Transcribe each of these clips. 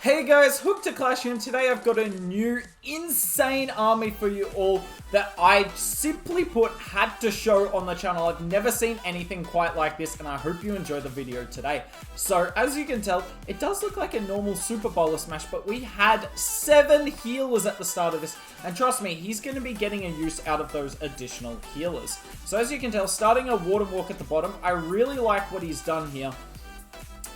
Hey guys, Hook to Clash here, and today I've got a new insane army for you all that I simply put had to show on the channel. I've never seen anything quite like this, and I hope you enjoy the video today. So, as you can tell, it does look like a normal Super Bowler Smash, but we had 7 healers at the start of this, and trust me, he's going to be getting a use out of those additional healers. So as you can tell, starting a Warden Walk at the bottom, I really like what he's done here.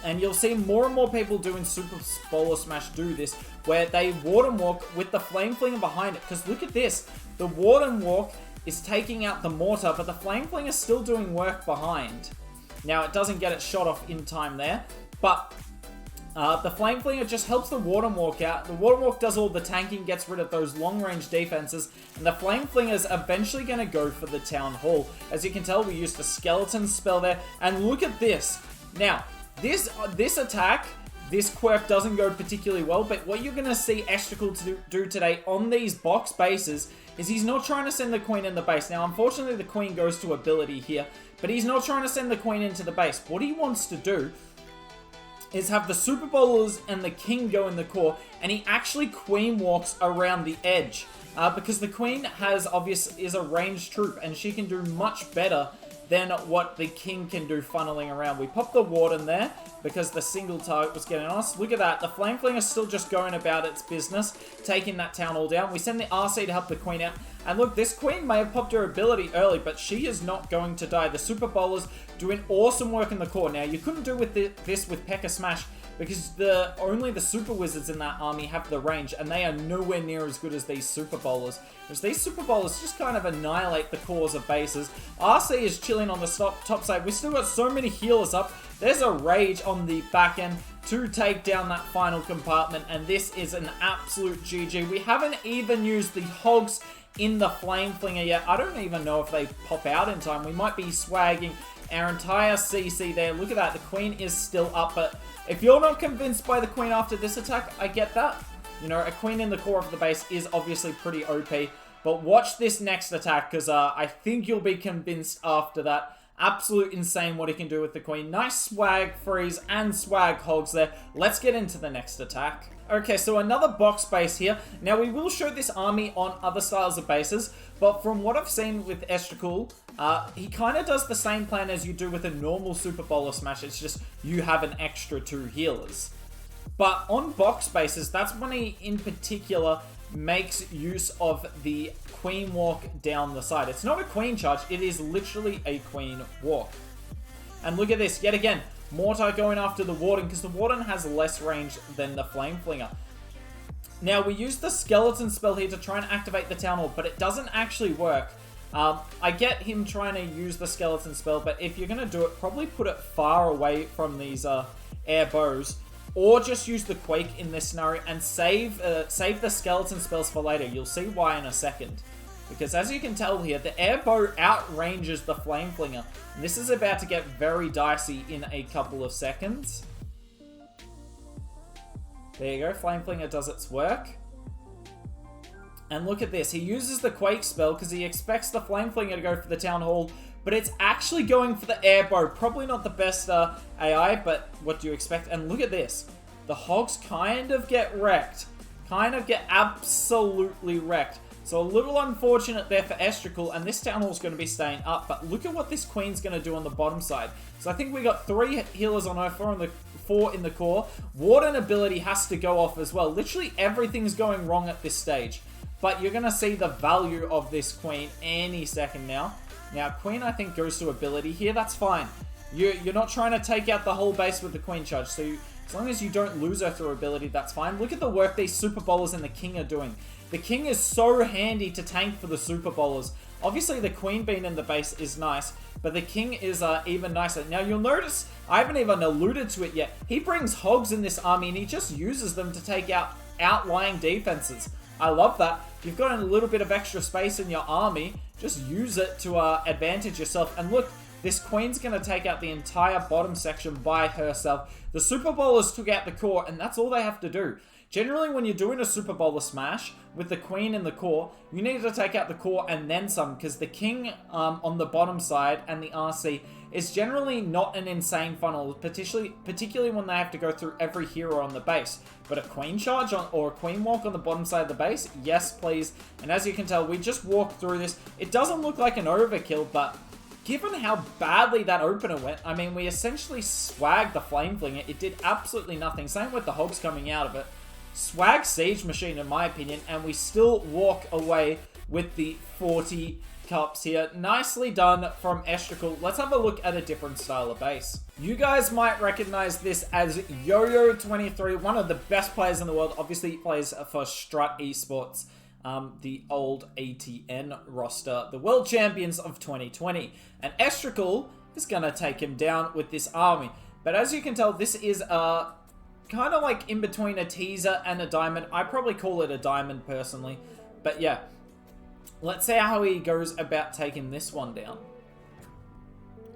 And you'll see more and more people doing Super Bowler Smash do this, where they Warden Walk with the Flame Flinger behind it. Because look at this, the Warden Walk is taking out the Mortar, but the Flame Flinger is still doing work behind. Now, it doesn't get its shot off in time there, but the Flame Flinger just helps the Warden Walk out. The Warden Walk does all the tanking, gets rid of those long-range defenses, and the Flame Flinger is eventually going to go for the Town Hall. As you can tell, we used a Skeleton spell there, and look at this. Now, this attack, this quirk doesn't go particularly well, but what you're going to see Estrical do today on these box bases is he's not trying to send the Queen in the base. Now, unfortunately, the Queen goes to ability here, but he's not trying to send the Queen into the base. What he wants to do is have the Super Bowlers and the King go in the core, and he actually Queen walks around the edge. Because the Queen is a ranged troop, and she can do much better than what the King can do funneling around. We popped the Warden there because the single target was getting on us. Look at that. The Flame Flinger is still just going about its business, taking that Town Hall down. We send the RC to help the Queen out. And look, this Queen may have popped her ability early, but she is not going to die. The Super Bowlers doing awesome work in the core. Now, you couldn't do this with P.E.K.K.A. Smash because only the Super Wizards in that army have the range, and they are nowhere near as good as these Super Bowlers. Because these Super Bowlers just kind of annihilate the cores of bases. RC is chilling on the top side. We've still got so many healers up. There's a Rage on the back end to take down that final compartment, and this is an absolute GG. We haven't even used the Hogs in the Flame Flinger yet. I don't even know if they pop out in time. We might be swagging our entire CC there. Look at that. The Queen is still up, but if you're not convinced by the Queen after this attack, I get that. You know, a Queen in the core of the base is obviously pretty OP, but watch this next attack because I think you'll be convinced after that. Absolute insane what he can do with the Queen. Nice swag freeze and swag Hogs there. Let's get into the next attack. Okay, so another box base here. Now, we will show this army on other styles of bases, but from what I've seen with Estrical, he kind of does the same plan as you do with a normal Super Bowler Smash. It's just you have an extra 2 healers. But on box bases, that's when he, in particular, makes use of the Queen Walk down the side. It's not a Queen Charge, it is literally a Queen Walk. And look at this, yet again, Mortar going after the Warden, because the Warden has less range than the Flame Flinger. Now, we use the Skeleton spell here to try and activate the Town Hall, but it doesn't actually work. I get him trying to use the Skeleton spell, but if you're going to do it, probably put it far away from these air bows, or just use the Quake in this scenario and save the Skeleton spells for later. You'll see why in a second. Because as you can tell here, the air bow outranges the Flame Flinger. And this is about to get very dicey in a couple of seconds. There you go, Flame Flinger does its work. And look at this, he uses the Quake spell because he expects the Flame Flinger to go for the Town Hall, but it's actually going for the air bow. Probably not the best AI, but what do you expect? And look at this, the Hogs kind of get wrecked. Kind of get absolutely wrecked. So a little unfortunate there for Estrical, and this Town Hall's going to be staying up, but look at what this Queen's going to do on the bottom side. So I think we got 3 healers on her, 4 in the core. Warden ability has to go off as well. Literally everything's going wrong at this stage. But you're going to see the value of this Queen any second now. Now, Queen, I think, goes to ability here. That's fine. You're not trying to take out the whole base with the Queen Charge. So as long as you don't lose her through ability, that's fine. Look at the work these Super Bowlers and the King are doing. The King is so handy to tank for the Super Bowlers. Obviously, the Queen being in the base is nice, but the King is even nicer. Now, you'll notice, I haven't even alluded to it yet, he brings Hogs in this army, and he just uses them to take out outlying defenses. I love that. If you've got a little bit of extra space in your army, just use it to advantage yourself. And look, this Queen's going to take out the entire bottom section by herself. The Super Bowlers took out the core, and that's all they have to do. Generally, when you're doing a Super Bowler Smash with the Queen in the core, you need to take out the core and then some, because the King on the bottom side and the RC is generally not an insane funnel, particularly when they have to go through every hero on the base. But a queen charge or a queen walk on the bottom side of the base, yes please. And as you can tell, we just walked through this. It doesn't look like an overkill, but given how badly that opener went, I mean, we essentially swagged the Flame Flinger. It did absolutely nothing. Same with the Hogs coming out of it. Swag Siege Machine, in my opinion, and we still walk away with the 40 cups here. Nicely done from Estrical. Let's have a look at a different style of base. You guys might recognize this as Yo-Yo23, one of the best players in the world. Obviously, he plays for Strut Esports, the old ATN roster, the world champions of 2020. And Estrical is going to take him down with this army. But as you can tell, this is kind of like in between a teaser and a diamond. I probably call it a diamond personally. But yeah, let's see how he goes about taking this one down.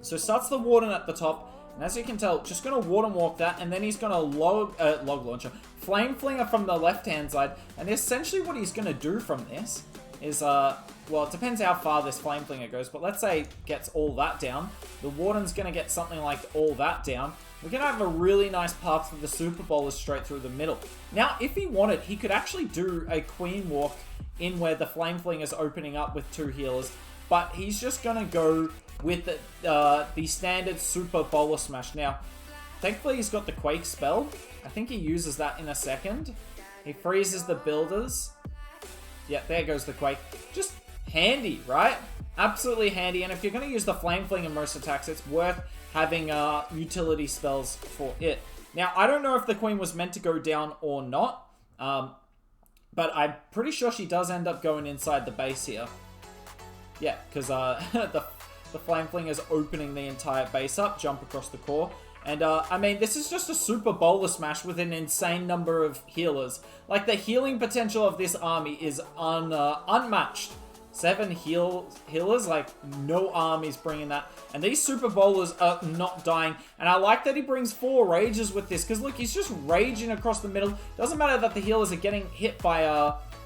So starts the Warden at the top. And as you can tell, just going to Warden walk that. And then he's going to log launcher. Flame Flinger from the left-hand side. And essentially what he's going to do from this is, well, it depends how far this Flame Flinger goes. But let's say gets all that down. The Warden's going to get something like all that down. We're going to have a really nice path for the Super Bowlers straight through the middle. Now, if he wanted, he could actually do a Queen Walk in where the Flame Flinger is opening up with 2 healers. But he's just going to go with the standard Super Bowler Smash. Now, thankfully he's got the Quake spell. I think he uses that in a second. He freezes the builders. Yeah, there goes the Quake. Just handy, right? Absolutely handy. And if you're going to use the Flame Flinger in most attacks, it's worth having utility spells for it. Now, I don't know if the Queen was meant to go down or not. But I'm pretty sure she does end up going inside the base here. Yeah, because the Flame Flinger is opening the entire base up, jump across the core. And, I mean, this is just a Super Bowler Smash with an insane number of healers. Like, the healing potential of this army is unmatched. 7 healers, like, no army's bringing that. And these Super Bowlers are not dying. And I like that he brings 4 rages with this, because, look, he's just raging across the middle. Doesn't matter that the healers are getting hit by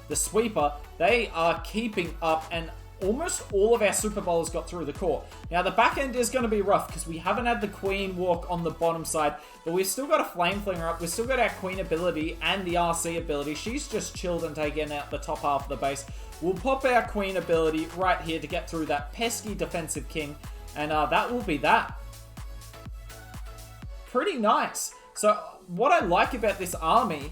the sweeper. They are keeping up, and almost all of our Super Bowlers got through the core. Now, the back end is going to be rough because we haven't had the Queen Walk on the bottom side, but we've still got a Flame Flinger up. We've still got our Queen ability and the RC ability. She's just chilled and taken out the top half of the base. We'll pop our Queen ability right here to get through that pesky defensive king, and that will be that. Pretty nice. So, what I like about this army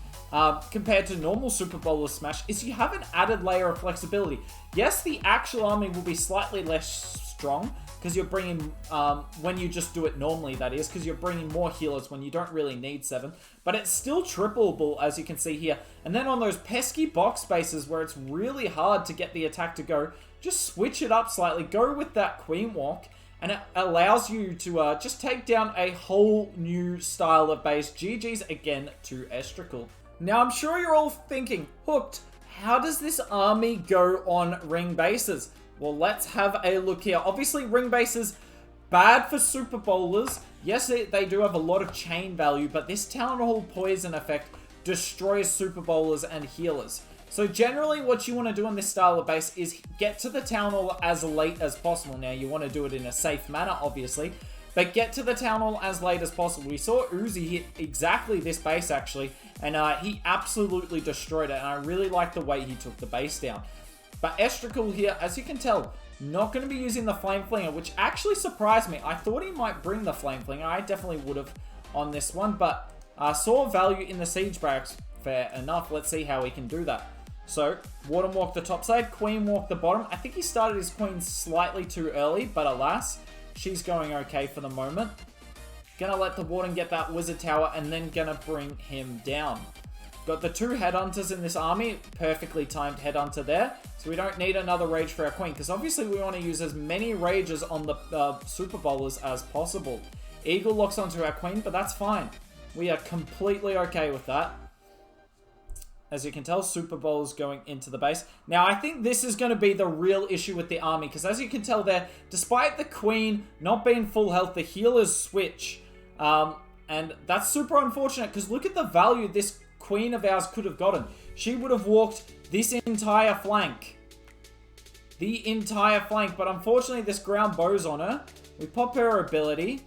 compared to normal Super Bowler Smash is you have an added layer of flexibility. Yes, the actual army will be slightly less strong because you're bringing, when you just do it normally, that is, because you're bringing more healers when you don't really need 7. But it's still tripleable, as you can see here. And then on those pesky box spaces where it's really hard to get the attack to go, just switch it up slightly, go with that Queen Walk, and it allows you to just take down a whole new style of base. GG's again to Estrical. Now, I'm sure you're all thinking, Hooked, how does this army go on ring bases? Well, let's have a look here. Obviously, ring bases, bad for Super Bowlers. Yes, they do have a lot of chain value, but this Town Hall Poison effect destroys Super Bowlers and healers. So generally, what you want to do in this style of base is get to the Town Hall as late as possible. Now, you want to do it in a safe manner, obviously, but get to the Town Hall as late as possible. We saw Uzi hit exactly this base, actually, and he absolutely destroyed it, and I really like the way he took the base down. But Estrical here, as you can tell, not going to be using the Flame Flinger, which actually surprised me. I thought he might bring the Flame Flinger. I definitely would have on this one, but saw value in the Siege Barracks. Fair enough. Let's see how he can do that. So, Warden walk the top side, Queen walk the bottom. I think he started his Queen slightly too early, but alas, she's going okay for the moment. Gonna let the Warden get that Wizard Tower and then gonna bring him down. Got the 2 Headhunters in this army, perfectly timed Headhunter there. So we don't need another Rage for our Queen, because obviously we want to use as many Rages on the Super Bowlers as possible. Eagle locks onto our Queen, but that's fine. We are completely okay with that. As you can tell, Super Bowlers going into the base. Now, I think this is going to be the real issue with the army, because as you can tell there, despite the Queen not being full health, the healers switch. And that's super unfortunate, because look at the value this Queen of ours could have gotten. She would have walked this entire flank. The entire flank. But unfortunately, this ground bow's on her. We pop her ability.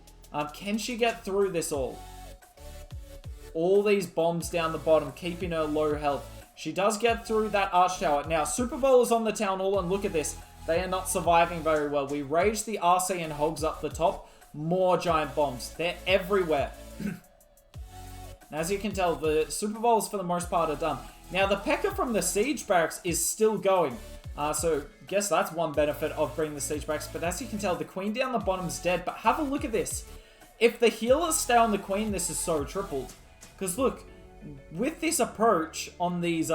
Can she get through this all? All these bombs down the bottom, keeping her low health. She does get through that arch tower. Now, Super Bowl is on the town hall, and look at this. They are not surviving very well. We raised the RC and Hogs up the top. More giant bombs. They're everywhere. Now, as you can tell, the Super Bowls, for the most part, are done. Now, the P.E.K.K.A. from the Siege Barracks is still going. So, guess that's one benefit of bringing the Siege Barracks. But as you can tell, the Queen down the bottom is dead. But have a look at this. If the healers stay on the Queen, this is so tripled. Because look, with this approach on these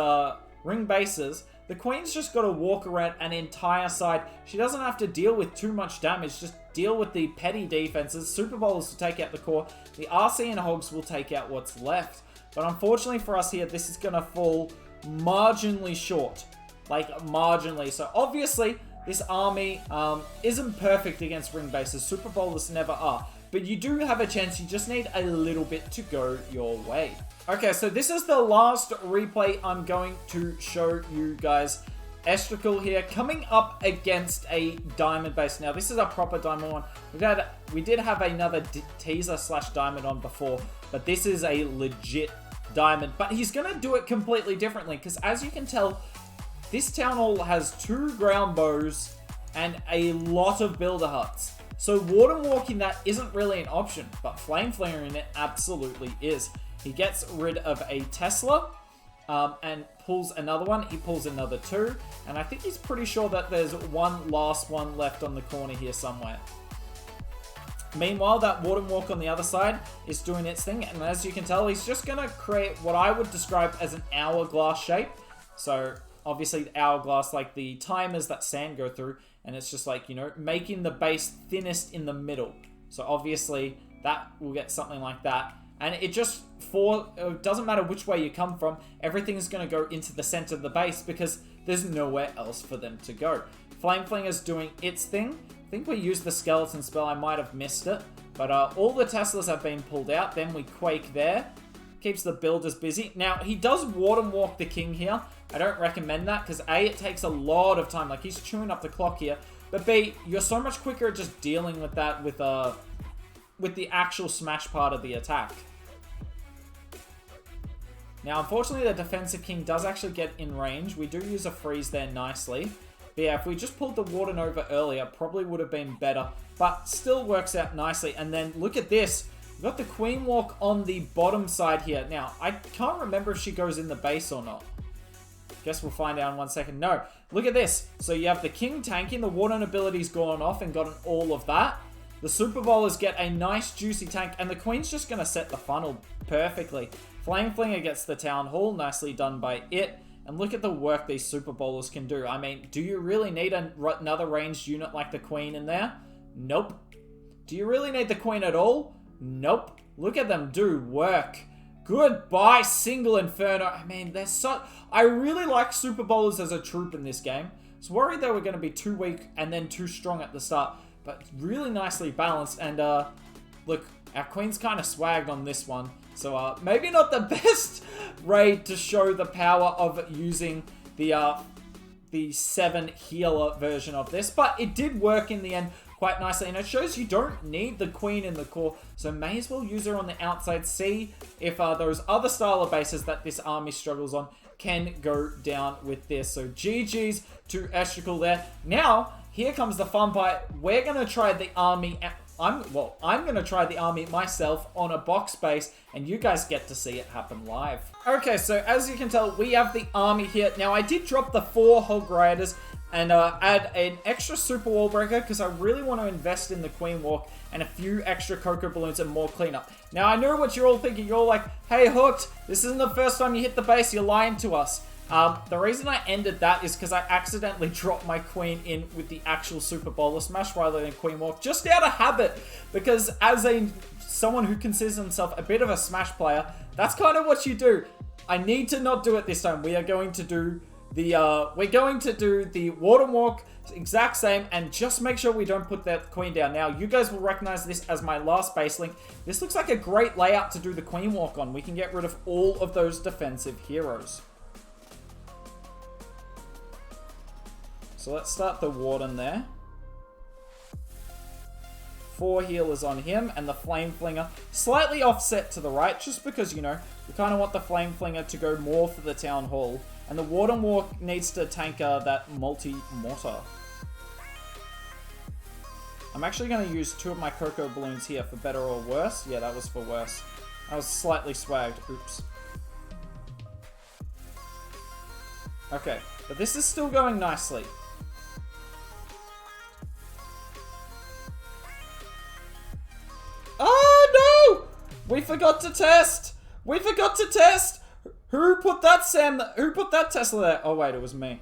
ring bases, the Queen's just got to walk around an entire side. She doesn't have to deal with too much damage. Just deal with the petty defenses. Super Bowlers will take out the core. The RC and Hogs will take out what's left. But unfortunately for us here, this is going to fall marginally short. Like, marginally. So obviously, this army isn't perfect against ring bases. Super Bowlers never are. But you do have a chance. You just need a little bit to go your way. Okay, so this is the last replay I'm going to show you guys. Estrical here, coming up against a diamond base. Now, this is a proper diamond one. We did have another teaser / diamond on before, but this is a legit diamond. But he's going to do it completely differently, because as you can tell, this town hall has 2 ground bows and a lot of builder huts. So warden walking that isn't really an option, but flame flaring in it absolutely is. He gets rid of a Tesla and pulls another one. He pulls another 2. And I think he's pretty sure that there's one last one left on the corner here somewhere. Meanwhile, that Warden Walk on the other side is doing its thing. And as you can tell, he's just going to create what I would describe as an hourglass shape. So obviously the hourglass, like the timers that sand go through. And it's just like, you know, making the base thinnest in the middle. So obviously that will get something like that. And it just, it doesn't matter which way you come from, everything's going to go into the center of the base because there's nowhere else for them to go. Flame Flinger's doing its thing. I think we used the skeleton spell, I might have missed it. But all the Teslas have been pulled out, then we Quake there. Keeps the builders busy. Now, he does Warden Walk the King here. I don't recommend that because A, it takes a lot of time. Like, he's chewing up the clock here. But B, you're so much quicker at just dealing with that with the actual smash part of the attack. Now, unfortunately, the defensive king does actually get in range. We do use a freeze there nicely. But yeah, if we just pulled the warden over earlier, probably would have been better. But still works out nicely. And then look at this. We've got the queen walk on the bottom side here. Now, I can't remember if she goes in the base or not. Guess we'll find out in 1 second. No, look at this. So you have the king tanking. The warden ability's gone off and gotten all of that. The Super Bowlers get a nice juicy tank. And the queen's just going to set the funnel perfectly. Flame Flinger gets the Town Hall, nicely done by it. And look at the work these Super Bowlers can do. I mean, do you really need another ranged unit like the Queen in there? Nope. Do you really need the Queen at all? Nope. Look at them do work. Goodbye, Single Inferno. I mean, they're so... I really like Super Bowlers as a troop in this game. I was worried they were going to be too weak and then too strong at the start. But really nicely balanced. And, look, our Queen's kind of swagged on this one. So, maybe not the best raid to show the power of using the 7 healer version of this. But it did work in the end quite nicely. And it shows you don't need the Queen in the core. So, may as well use her on the outside. See if those other style of bases that this army struggles on can go down with this. So, GG's to Estrical there. Now, here comes the fun part. We're going to try the army... I'm going to try the army myself on a box base, and you guys get to see it happen live. Okay, so as you can tell, we have the army here. Now, I did drop the 4 Hog Riders and add an extra Super Wall Breaker because I really want to invest in the Queen Walk and a few extra Cocoa Balloons and more cleanup. Now, I know what you're all thinking. You're all like, hey, Hooked, this isn't the first time you hit the base. You're lying to us. The reason I ended that is because I accidentally dropped my Queen in with the actual Super Bowler Smash rather than Queen Walk, just out of habit, because as someone who considers himself a bit of a Smash player, that's kind of what you do. I need to not do it this time. We are going to do the Warden Walk, exact same, and just make sure we don't put that Queen down. Now, you guys will recognize this as my last base link. This looks like a great layout to do the Queen Walk on. We can get rid of all of those defensive heroes. So let's start the Warden there. 4 healers on him, and the Flame Flinger slightly offset to the right, just because, you know, we kind of want the Flame Flinger to go more for the Town Hall. And the Warden Walk needs to tank that multi-mortar. I'm actually going to use 2 of my Cocoa Balloons here for better or worse. Yeah, that was for worse. I was slightly swagged. Oops. Okay, but this is still going nicely. Oh, no! We forgot to test! We forgot to test! Who put that Who put that Tesla there? Oh, wait, it was me.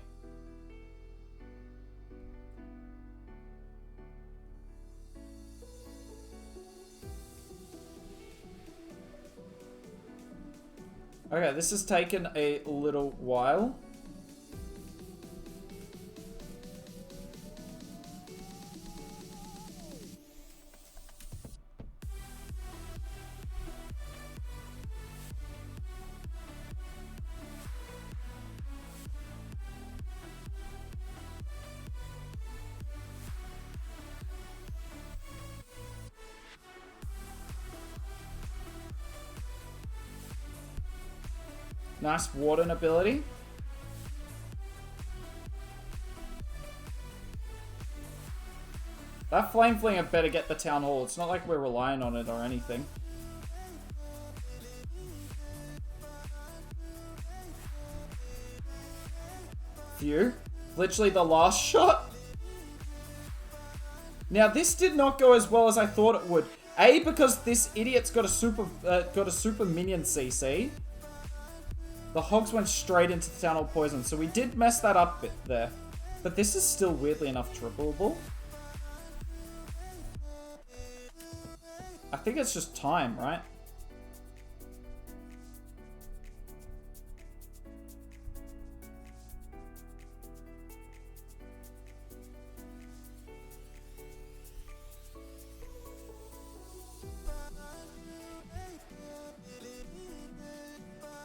Okay, this has taken a little while. Nice Warden ability. That Flame Flinger better get the Town Hall. It's not like we're relying on it or anything. Phew. Literally the last shot. Now this did not go as well as I thought it would. A, because this idiot's got a super minion CC. The Hogs went straight into the Town Hall Poison, so we did mess that up a bit there. But this is still weirdly enough trippable. I think it's just time, right?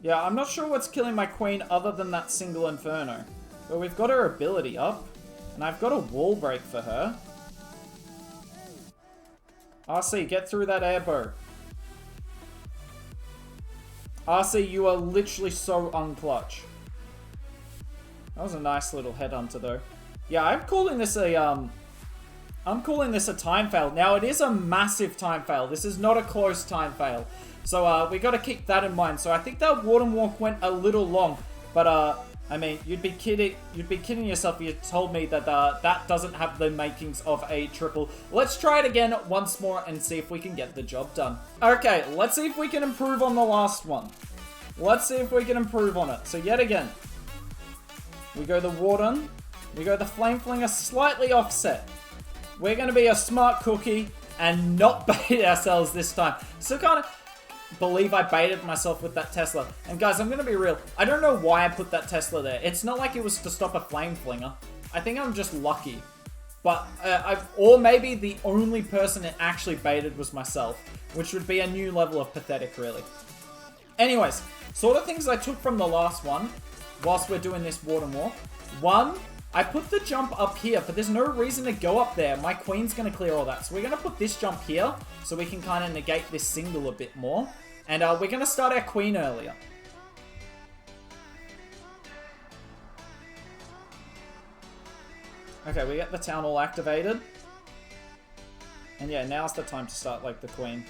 Yeah, I'm not sure what's killing my queen other than that single Inferno. But we've got her ability up. And I've got a wall break for her. RC, get through that air bow. RC, you are literally so unclutch. That was a nice little headhunter though. Yeah, I'm calling this a time fail. Now it is a massive time fail. This is not a close time fail. So we got to keep that in mind. So I think that Warden Walk went a little long, but I mean, you'd be kidding yourself if you told me that that doesn't have the makings of a triple. Let's try it again once more and see if we can get the job done. Okay, let's see if we can improve on the last one. Let's see if we can improve on it. So yet again, we go the Warden, we go the Flame Flinger slightly offset. We're going to be a smart cookie and not bait ourselves this time. So kind of believe I baited myself with that Tesla. And guys, I'm going to be real. I don't know why I put that Tesla there. It's not like it was to stop a Flame Flinger. I think I'm just lucky. But, or maybe the only person it actually baited was myself, which would be a new level of pathetic, really. Anyways, sort of things I took from the last one, whilst we're doing this Warden Walk. One, I put the jump up here, but there's no reason to go up there. My queen's going to clear all that. So we're going to put this jump here, so we can kind of negate this single a bit more. And we're going to start our queen earlier. Okay, we get the Town Hall activated. And yeah, now's the time to start, like, the queen.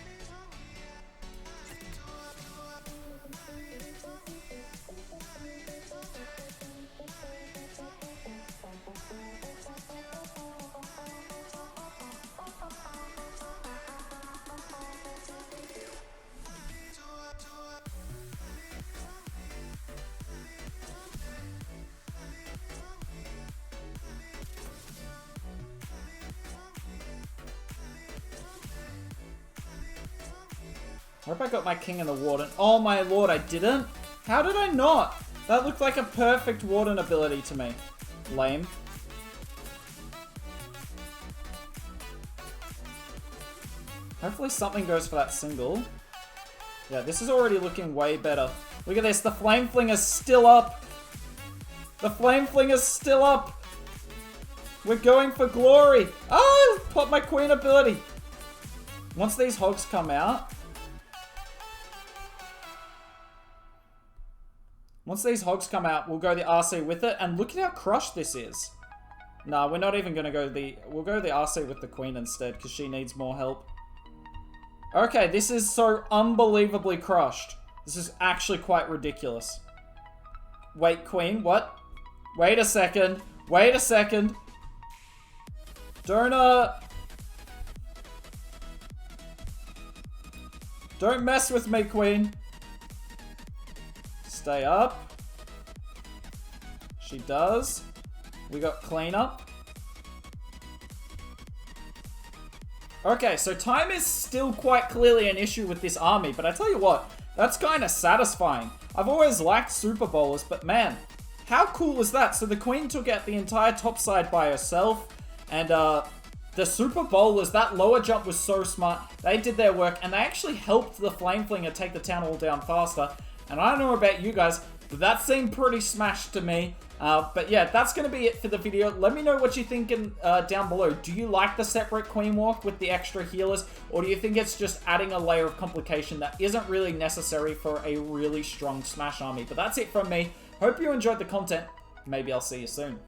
I hope I got my king and the Warden. Oh my lord, I didn't? How did I not? That looked like a perfect Warden ability to me. Lame. Hopefully something goes for that single. Yeah, this is already looking way better. Look at this, the Flame Flinger's still up. The Flame Flinger's still up. We're going for glory. Oh, pop my queen ability. Once these hogs come out... Once these hogs come out, we'll go the RC with it. And look at how crushed this is. Nah, we're not even going to go the... We'll go the RC with the queen instead, because she needs more help. Okay, this is so unbelievably crushed. This is actually quite ridiculous. Wait, queen, what? Wait a second. Wait a second. Don't mess with me, queen. Stay up. She does. We got cleanup. Okay, so time is still quite clearly an issue with this army, but I tell you what, that's kind of satisfying. I've always liked Super Bowlers, but man, how cool is that? So the queen took out the entire top side by herself, and the Super Bowlers, that lower jump was so smart. They did their work, and they actually helped the Flame Flinger take the town hall down faster. And I don't know about you guys, but that seemed pretty smashed to me. But yeah, that's going to be it for the video. Let me know what you're thinking down below. Do you like the separate Queen Walk with the extra healers? Or do you think it's just adding a layer of complication that isn't really necessary for a really strong Smash army? But that's it from me. Hope you enjoyed the content. Maybe I'll see you soon.